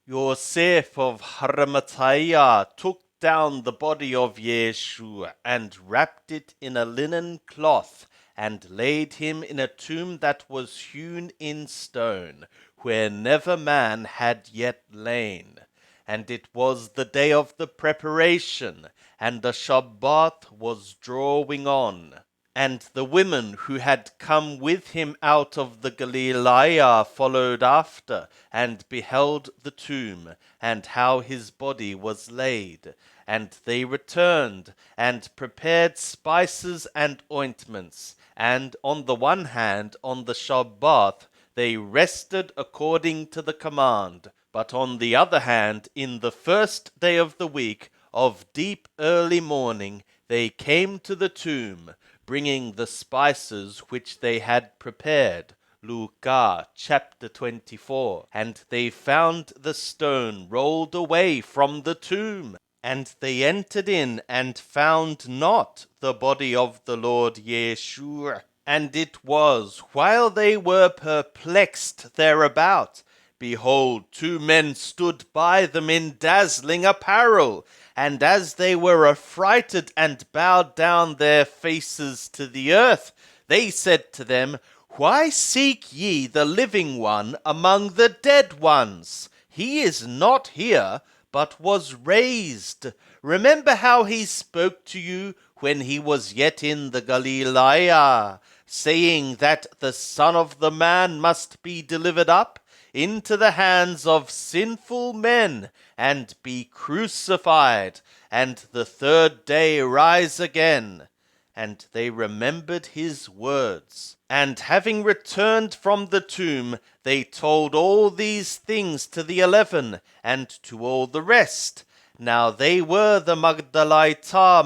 Yosef of Arimathea took down the body of Yeshua and wrapped it in a linen cloth and laid him in a tomb that was hewn in stone, where never man had yet lain. And it was the day of the preparation, and the Shabbat was drawing on. And the women who had come with him out of the Galilee followed after, and beheld the tomb, and how his body was laid. And they returned, and prepared spices and ointments. And on the one hand, on the Shabbat, they rested according to the command. But on the other hand, in the first day of the week, of deep early morning, they came to the tomb, bringing the spices which they had prepared. Luke chapter 24. And they found the stone rolled away from the tomb. And they entered in and found not the body of the Lord Yeshua. And it was, while they were perplexed thereabout, behold, two men stood by them in dazzling apparel. And as they were affrighted and bowed down their faces to the earth, they said to them, Why seek ye the living one among the dead ones? He is not here, but was raised. Remember how he spoke to you when he was yet in the Galilee, saying that the Son of the Man must be delivered up into the hands of sinful men, and be crucified, and the third day rise again. And they remembered his words. And having returned from the tomb, they told all these things to the 11, and to all the rest. Now they were the Magdalene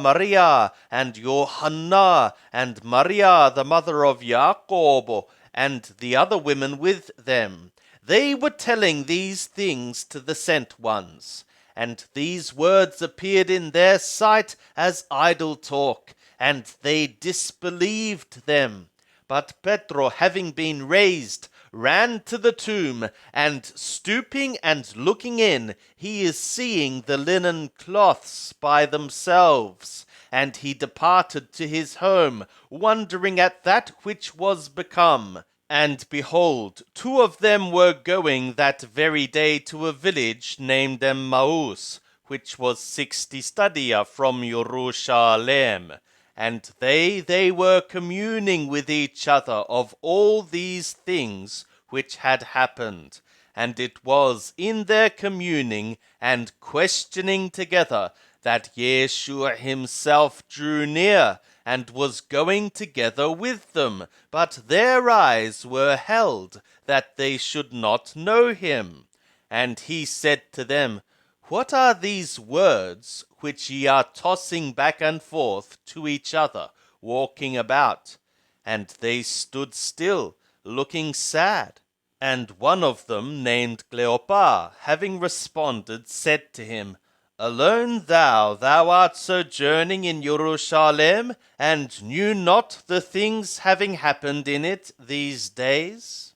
Maria, and Johanna, and Maria the mother of Jacob, and the other women with them. They were telling these things to the sent ones. And these words appeared in their sight as idle talk, and they disbelieved them. But Petro, having been raised, ran to the tomb, and stooping and looking in, he is seeing the linen cloths by themselves. And he departed to his home, wondering at that which was become. And behold, two of them were going that very day to a village named Emmaus, which was 60 stadia from Jerusalem. And they were communing with each other of all these things which had happened. And it was in their communing and questioning together that Yeshua himself drew near, and was going together with them, but their eyes were held, that they should not know him. And he said to them, What are these words which ye are tossing back and forth to each other, walking about? And they stood still, looking sad. And one of them, named Cleopas, having responded, said to him, Alone thou art sojourning in Jerusalem, and knew not the things having happened in it these days?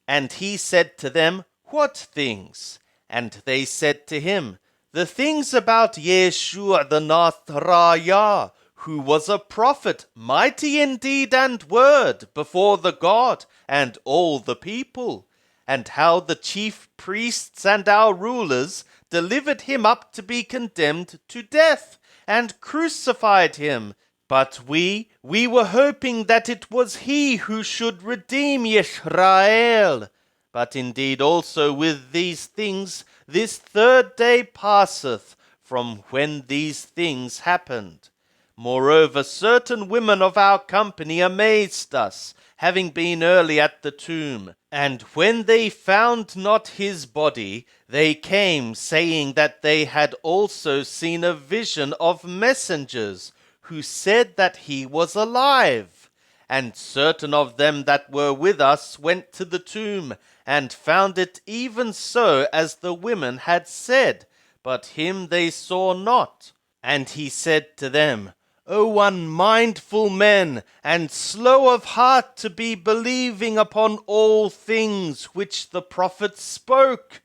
And he said to them, What things? And they said to him, The things about Yeshua the Nazarene, who was a prophet, mighty in deed and word, before the God and all the people, and how the chief priests and our rulers delivered him up to be condemned to death, and crucified him. But we were hoping that it was he who should redeem Israel. But indeed also with these things, this third day passeth from when these things happened. Moreover, certain women of our company amazed us, having been early at the tomb. And when they found not his body, they came, saying that they had also seen a vision of messengers, who said that he was alive. And certain of them that were with us went to the tomb, and found it even so as the women had said, but him they saw not. And he said to them, O unmindful men, and slow of heart to be believing upon all things which the prophets spoke,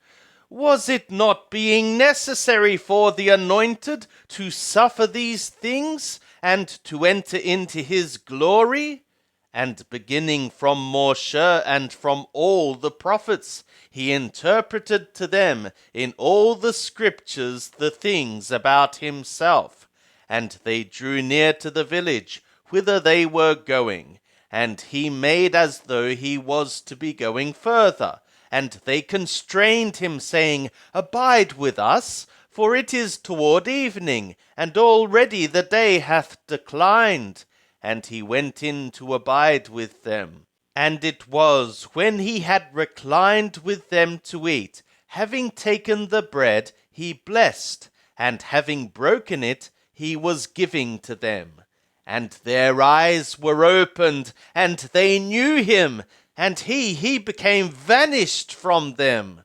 Was it not being necessary for the anointed to suffer these things and to enter into his glory? And beginning from Moshe and from all the prophets, he interpreted to them in all the scriptures the things about himself. And they drew near to the village whither they were going, and he made as though he was to be going further. And they constrained him, saying, Abide with us, for it is toward evening, and already the day hath declined. And he went in to abide with them. And it was, when he had reclined with them to eat, having taken the bread, he blessed, and having broken it, he was giving to them. And their eyes were opened, and they knew him, and he became vanished from them.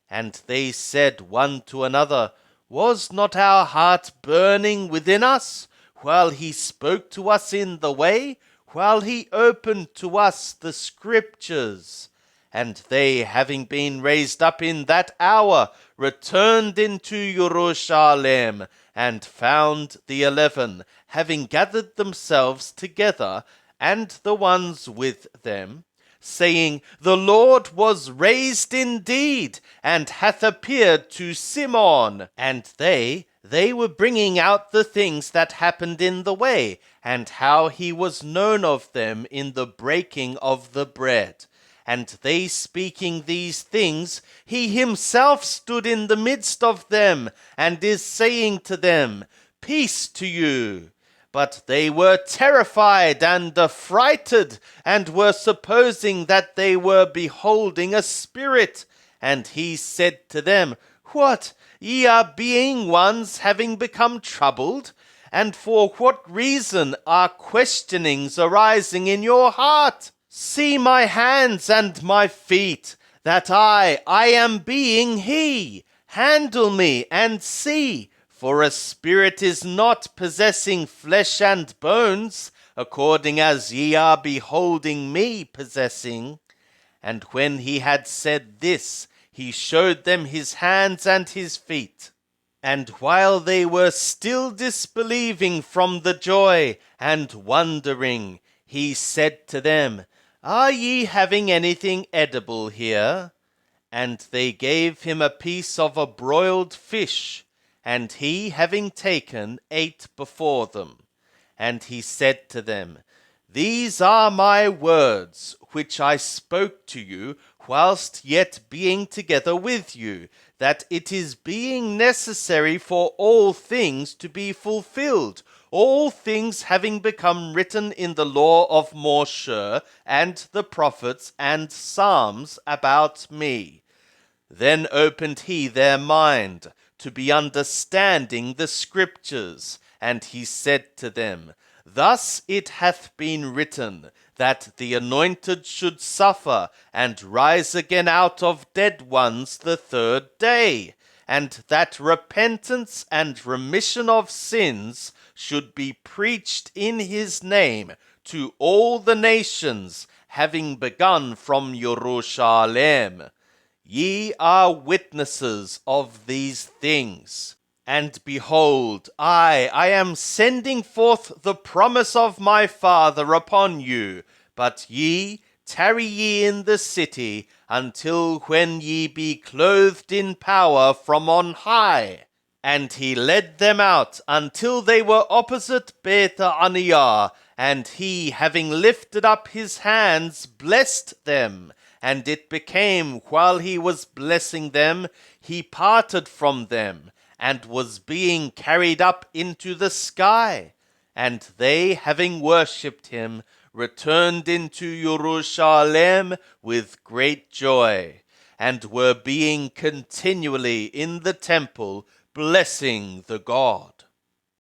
And they said one to another, Was not our heart burning within us, while he spoke to us in the way, while he opened to us the scriptures? And they, having been raised up in that hour, returned into Jerusalem, and found the 11, having gathered themselves together, and the ones with them, saying, The Lord was raised indeed, and hath appeared to Simon. And they were bringing out the things that happened in the way, and how he was known of them in the breaking of the bread. And they speaking these things, he himself stood in the midst of them, and is saying to them, Peace to you. But they were terrified and affrighted, and were supposing that they were beholding a spirit. And he said to them, What, ye are being ones having become troubled? And for what reason are questionings arising in your heart? See my hands and my feet, that I am being he. Handle me and see, for a spirit is not possessing flesh and bones, according as ye are beholding me possessing. And when he had said this, he showed them his hands and his feet. And while they were still disbelieving from the joy and wondering, he said to them, Are ye having anything edible here? And they gave him a piece of a broiled fish, and he, having taken, ate before them. And he said to them, These are my words, which I spoke to you, whilst yet being together with you, that it is being necessary for all things to be fulfilled, all things having become written in the law of Moshe, and the prophets and Psalms about me. Then opened he their mind, to be understanding the scriptures, and he said to them, Thus it hath been written, that the anointed should suffer, and rise again out of dead ones the third day, and that repentance and remission of sins should be preached in his name to all the nations, having begun from Jerusalem. Ye are witnesses of these things. And behold, I am sending forth the promise of my Father upon you, but ye, tarry ye in the city, until when ye be clothed in power from on high. And he led them out until they were opposite Beth-Aniah, and he, having lifted up his hands, blessed them. And it became, while he was blessing them, he parted from them, and was being carried up into the sky. And they, having worshipped him, returned into Jerusalem with great joy, and were being continually in the temple, blessing the God.